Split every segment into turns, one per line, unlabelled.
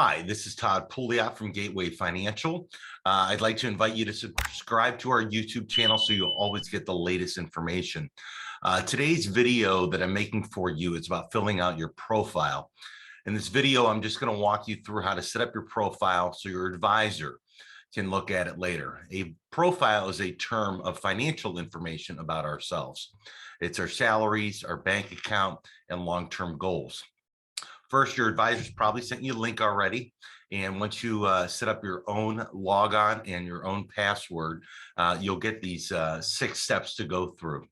Hi, this is Todd Pouliot from Gateway Financial. I'd like to invite you to subscribe to our YouTube channel so you'll always get the latest information. Today's video that I'm making for you is about filling out your profile. In this video, I'm just going to walk you through how to set up your profile so your advisor can look at it later. A profile is a term of financial information about ourselves. It's our salaries, our bank account, and long-term goals. First, your advisor's probably sent you a link already. And once you set up your own logon and your own password, you'll get these 6 steps to go through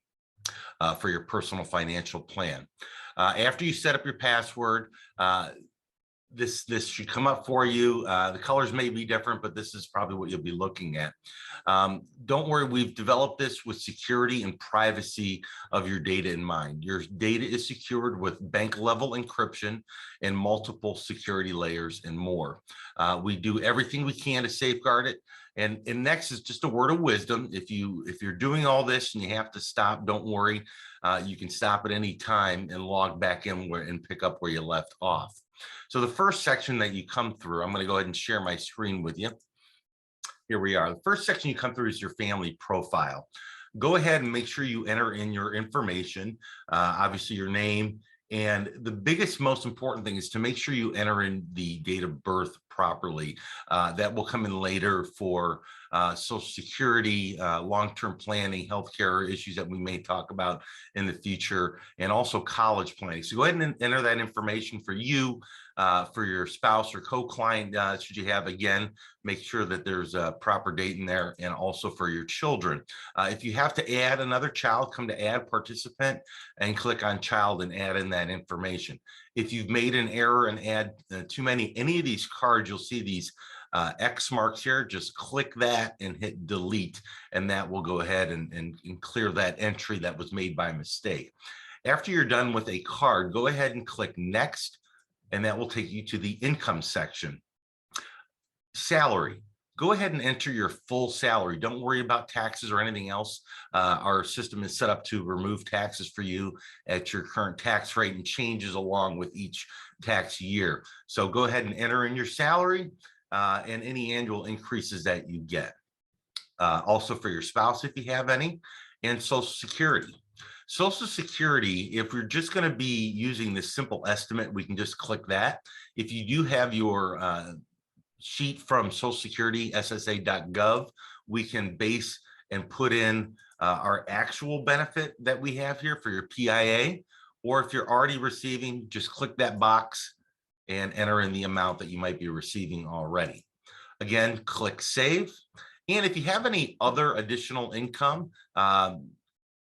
for your personal financial plan. After you set up your password, this should come up for you. The colors may be different, but this is probably what you'll be looking at. Don't worry, we've developed this with security and privacy of your data in mind. Your data is secured with bank level encryption and multiple security layers and more. We do everything we can to safeguard it. And next is just a word of wisdom. If you're doing all this and you have to stop, don't worry. You can stop at any time and log back in and pick up where you left off. So the first section that you come through, I'm going to go ahead and share my screen with you. Here we are. The first section you come through is your family profile. Go ahead and make sure you enter in your information, obviously your name. And the biggest, most important thing is to make sure you enter in the date of birth properly. That will come in later for Social Security, long-term planning, healthcare issues that we may talk about in the future, and also college planning. So go ahead and enter that information for you, for your spouse or co-client, should you have, again, make sure that there's a proper date in there, and also for your children. If you have to add another child, come to add participant and click on child and add in that information. If you've made an error and add too many, any of these cards, you'll see these X marks here. Just click that and hit delete, and that will go ahead and clear that entry that was made by mistake. After you're done with a card, go ahead and click next, and that will take you to the income section. Salary. Go ahead and enter your full salary. Don't worry about taxes or anything else. Our system is set up to remove taxes for you at your current tax rate and changes along with each tax year. So go ahead and enter in your salary and any annual increases that you get. Also for your spouse, if you have any, and Social Security. Social Security, if we're just going to be using this simple estimate, we can just click that. If you do have your sheet from Social Security, ssa.gov, we can base and put in our actual benefit that we have here for your PIA, or if you're already receiving, just click that box and enter in the amount that you might be receiving already. Again, click save. And if you have any other additional income,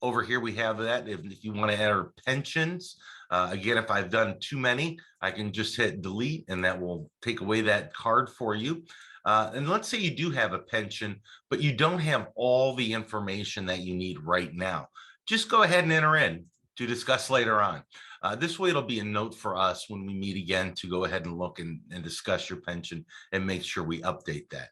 over here we have that. If you want to enter pensions, again, if I've done too many, I can just hit delete, and that will take away that card for you. And let's say you do have a pension, but you don't have all the information that you need right now. Just go ahead and enter in to discuss later on. This way it'll be a note for us when we meet again to go ahead and look and discuss your pension and make sure we update that.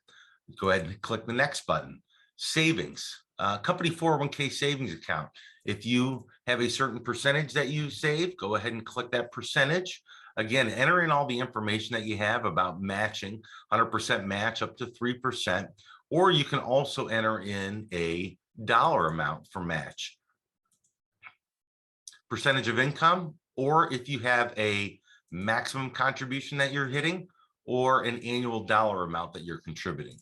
Go ahead and click the next button. Savings. Company 401k savings account. If you have a certain percentage that you save, go ahead and click that percentage. Again, enter in all the information that you have about matching, 100% match up to 3%, or you can also enter in a dollar amount for match. Percentage of income, or if you have a maximum contribution that you're hitting, or an annual dollar amount that you're contributing.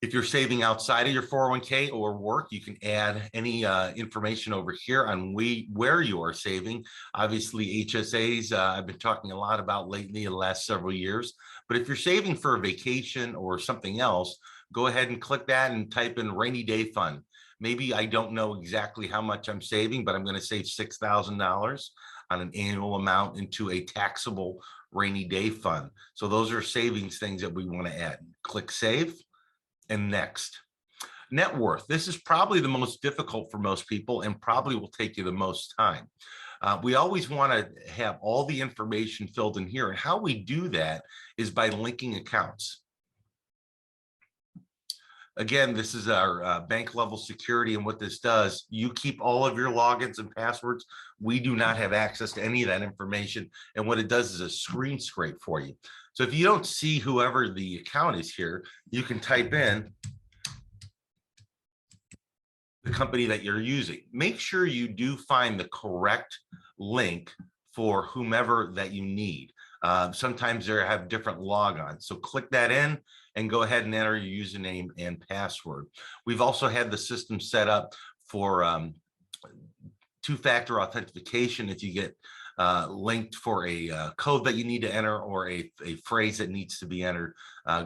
If you're saving outside of your 401k or work, you can add any information over here on where you are saving. Obviously, HSAs, I've been talking a lot about lately in the last several years. But if you're saving for a vacation or something else, go ahead and click that and type in rainy day fund. Maybe I don't know exactly how much I'm saving, but I'm going to save $6,000 on an annual amount into a taxable rainy day fund. So those are savings things that we want to add. Click save. And next, net worth. This is probably the most difficult for most people and probably will take you the most time. We always want to have all the information filled in here. And how we do that is by linking accounts. Again, this is our bank level security, and what this does, you keep all of your logins and passwords. We do not have access to any of that information, and what it does is a screen scrape for you. So if you don't see whoever the account is here, you can type in the company that you're using. Make sure you do find the correct link for whomever that you need. Sometimes they have different logons. So click that in and go ahead and enter your username and password. We've also had the system set up for two-factor authentication. If you get linked for a code that you need to enter or a phrase that needs to be entered,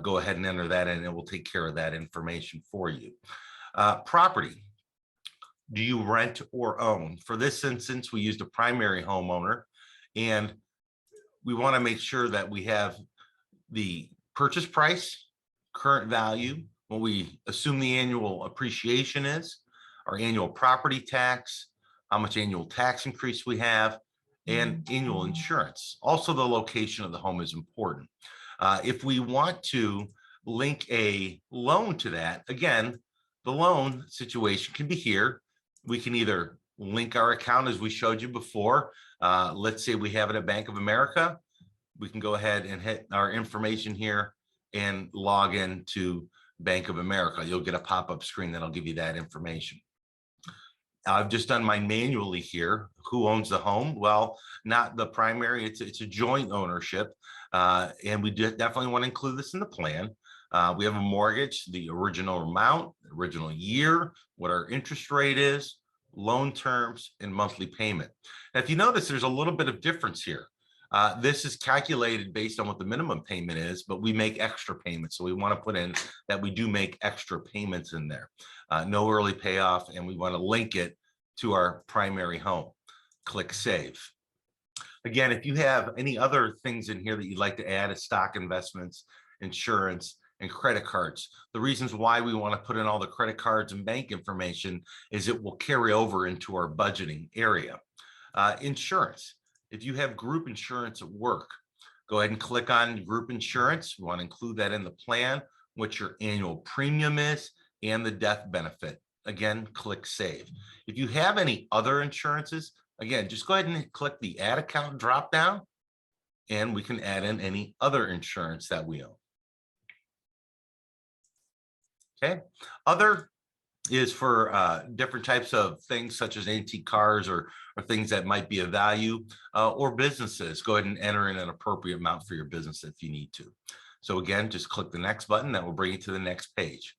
go ahead and enter that and it will take care of that information for you. Property. Do you rent or own? For this instance, we used a primary homeowner, and we want to make sure that we have the purchase price, current value, what we assume the annual appreciation is, our annual property tax, how much annual tax increase we have, and annual insurance. Also, the location of the home is important. If we want to link a loan to that, again, the loan situation can be here. We can either link our account as we showed you before. Let's say we have it at Bank of America. We can go ahead and hit our information here and log in to Bank of America. You'll get a pop-up screen that'll give you that information. I've just done mine manually here. Who owns the home? Well, not the primary, it's a joint ownership. And we definitely want to include this in the plan. We have a mortgage, the original amount, original year, what our interest rate is, loan terms, and monthly payment. Now, if you notice, there's a little bit of difference here. This is calculated based on what the minimum payment is, but we make extra payments. So we want to put in that we do make extra payments in there. No early payoff, and we want to link it to our primary home. Click Save. Again, if you have any other things in here that you'd like to add as stock investments, insurance, and credit cards, the reasons why we want to put in all the credit cards and bank information is it will carry over into our budgeting area. Insurance. If you have group insurance at work, go ahead and click on group insurance. We want to include that in the plan, what your annual premium is, and the death benefit. Again, click Save. If you have any other insurances, again, just go ahead and click the Add Account drop down, and we can add in any other insurance that we own. Okay, other is for different types of things such as antique cars or things that might be of value, or businesses. Go ahead and enter in an appropriate amount for your business if you need to. So again, just click the next button. That will bring you to the next page.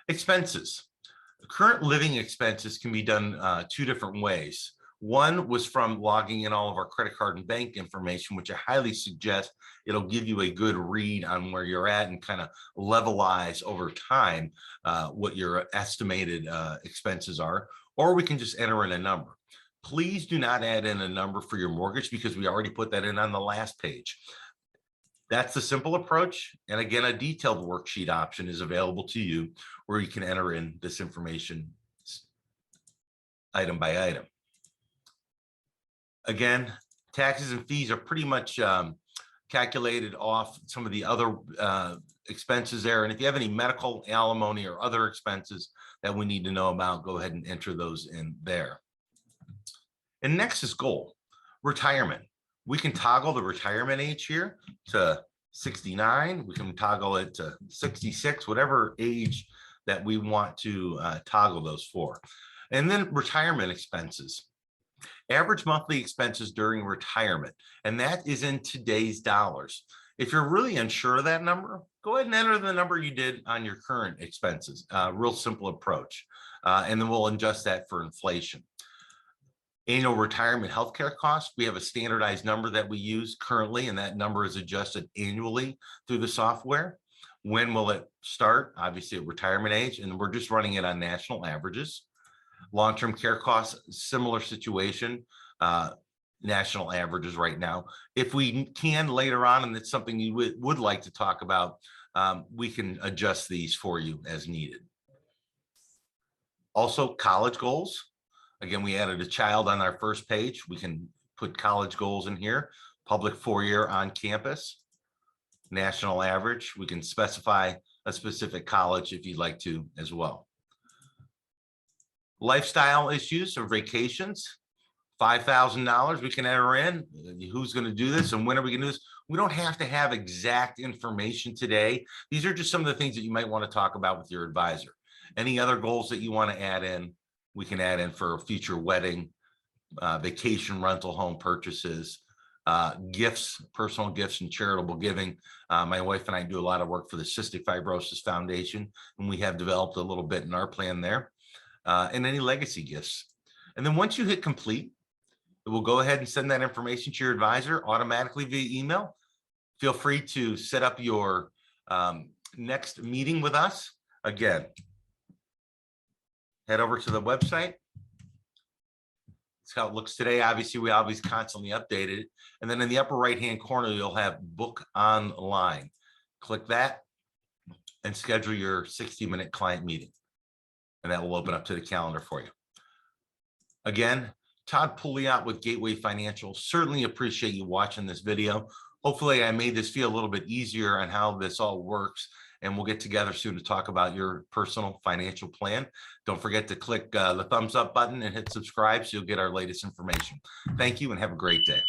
Expenses. Current living expenses can be done two different ways. One was from logging in all of our credit card and bank information, which I highly suggest. It'll give you a good read on where you're at and kind of levelize over time what your estimated expenses are, or we can just enter in a number. Please do not add in a number for your mortgage because we already put that in on the last page. That's the simple approach. And again, a detailed worksheet option is available to you where you can enter in this information item by item. Again, taxes and fees are pretty much calculated off some of the other expenses there. And if you have any medical, alimony, or other expenses that we need to know about, go ahead and enter those in there. And next is goal, retirement. We can toggle the retirement age here to 69. We can toggle it to 66, whatever age that we want to toggle those for. And then retirement expenses. Average monthly expenses during retirement, and that is in today's dollars. If you're really unsure of that number, go ahead and enter the number you did on your current expenses. Real simple approach. And then we'll adjust that for inflation. Annual retirement healthcare costs, we have a standardized number that we use currently, and that number is adjusted annually through the software. When will it start? Obviously at retirement age, and we're just running it on national averages. Long-term care costs, similar situation, national averages right now. If we can later on, and it's something you would like to talk about, we can adjust these for you as needed. Also, college goals. Again, we added a child on our first page. We can put college goals in here. Public 4-year on campus, national average. We can specify a specific college if you'd like to as well. Lifestyle issues or vacations, $5,000 we can enter in. Who's going to do this and when are we going to do this? We don't have to have exact information today. These are just some of the things that you might want to talk about with your advisor. Any other goals that you want to add in, we can add in for a future wedding, vacation rental home purchases, gifts, personal gifts and charitable giving. My wife and I do a lot of work for the Cystic Fibrosis Foundation, and we have developed a little bit in our plan there, and any legacy gifts. And then once you hit complete, it will go ahead and send that information to your advisor automatically via email. Feel free to set up your next meeting with us. Again, head over to the website. It's how it looks today. Obviously, we always constantly update it. And then in the upper right-hand corner, you'll have book online. Click that and schedule your 60-minute client meeting. And that will open up to the calendar for you. Again, Todd Pouliot with Gateway Financial. Certainly appreciate you watching this video. Hopefully I made this feel a little bit easier on how this all works, and we'll get together soon to talk about your personal financial plan. Don't forget to click the thumbs up button and hit subscribe so you'll get our latest information. Thank you and have a great day.